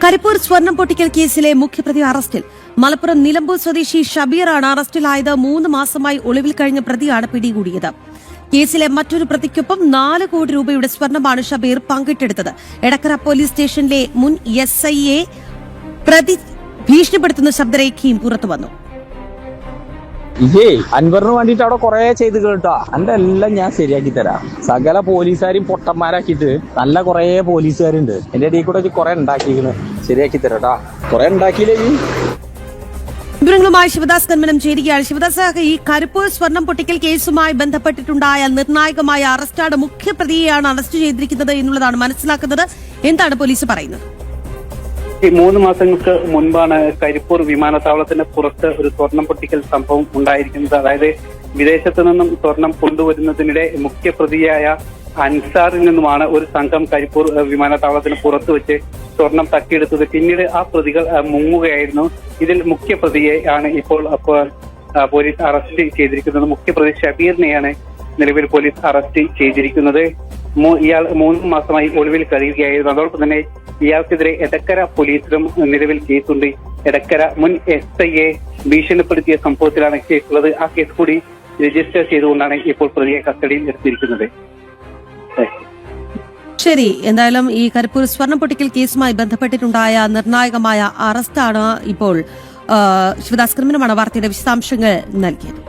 കരിപ്പൂർ സ്വർണം പൊട്ടിക്കൽ കേസിലെ മുഖ്യപ്രതി അറസ്റ്റിൽ. മലപ്പുറം നിലമ്പൂർ സ്വദേശി ഷബീറാണ് അറസ്റ്റിലായത്. 3 മാസമായി ഒളിവിൽ കഴിഞ്ഞ പ്രതിയാണ് പിടികൂടിയത്. കേസിലെ മറ്റൊരു പ്രതിക്കൊപ്പം 4 കോടി രൂപയുടെ സ്വർണമാണ് ഷബീർ പങ്കിട്ടെടുത്തത്. എടക്കര പോലീസ് സ്റ്റേഷനിലെ മുൻ SIയെ പ്രതി ഭീഷണിപ്പെടുത്തുന്ന ശബ്ദരേഖയും പുറത്തുവന്നു. അൻവറിന് വേണ്ടിട്ട് അവിടെ കുറെ ചെയ്ത് കേട്ടോ. എന്റെ എല്ലാം ഞാൻ ശരിയാക്കി തരാം. സകല പോലീസുകാരും പൊട്ടന്മാരാക്കിയിട്ട് നല്ല കുറെ പോലീസുകാരുണ്ട്. എന്റെ ഇടയിൽ കൂടെ കുറെ ഉണ്ടാക്കിയിരിക്കുന്നു. ശരിയാക്കി തരാട്ടാ. കുറെ ഉണ്ടാക്കിയില്ലേ നീ. വിവരങ്ങളുമായി ശിവദാസ് കന്മനം ചേരുകയാണ്. ശിവദാസ്, ഈ കരിപ്പൂർ സ്വർണം പൊട്ടിക്കൽ കേസുമായി ബന്ധപ്പെട്ടിട്ടുണ്ടായ നിർണായകമായ അറസ്റ്റാണ്. മുഖ്യപ്രതിയെയാണ് അറസ്റ്റ് ചെയ്തിരിക്കുന്നത് എന്നുള്ളതാണ് മനസ്സിലാക്കുന്നത്. എന്താണ് പോലീസ് പറയുന്നത്? 3 മാസങ്ങൾക്ക് മുൻപാണ് കരിപ്പൂർ വിമാനത്താവളത്തിന് പുറത്ത് ഒരു സ്വർണം പൊട്ടിക്കൽ സംഭവം ഉണ്ടായിരിക്കുന്നത്. അതായത് വിദേശത്തു നിന്നും സ്വർണം കൊണ്ടുവരുന്നതിനിടെ മുഖ്യപ്രതിയായ അൻസാറിൽ നിന്നുമാണ് ഒരു സംഘം കരിപ്പൂർ വിമാനത്താവളത്തിന് പുറത്ത് വെച്ച് സ്വർണം തട്ടിയെടുത്തത്. പിന്നീട് ആ പ്രതികൾ മുങ്ങുകയായിരുന്നു. ഇതിൽ മുഖ്യപ്രതിയെ ആണ് ഇപ്പോൾ പോലീസ് അറസ്റ്റ് ചെയ്തിരിക്കുന്നത്. മുഖ്യപ്രതി ഷബീറിനെയാണ് നിലവിൽ പോലീസ് അറസ്റ്റ് ചെയ്തിരിക്കുന്നത്. ഇയാൾ 3 മാസമായി ഒളിവിൽ കഴിയുകയായിരുന്നു. അതോടൊപ്പം തന്നെ ഇയാൾക്കെതിരെ എടക്കര പോലീസിലും നിലവിൽ കേസുണ്ട്. എടക്കര മുൻ SIയെ ഭീഷണിപ്പെടുത്തിയ സംഭവത്തിലാണ് കേസുള്ളത്. ആ കേസ് കൂടി രജിസ്റ്റർ ചെയ്തുകൊണ്ടാണ് ഇപ്പോൾ പ്രതിയെ കസ്റ്റഡിയിൽ എടുത്തിരിക്കുന്നത്. ശരി, എന്തായാലും ഈ കരിപ്പൂർ സ്വർണം പൊട്ടിക്കൽ കേസുമായി ബന്ധപ്പെട്ടിട്ടുണ്ടായ നിർണായകമായ അറസ്റ്റാണ് ഇപ്പോൾ ശിവദാസ് കന്മനമാണ് വാർത്തയുടെ വിശദാംശങ്ങൾ നൽകിയത്.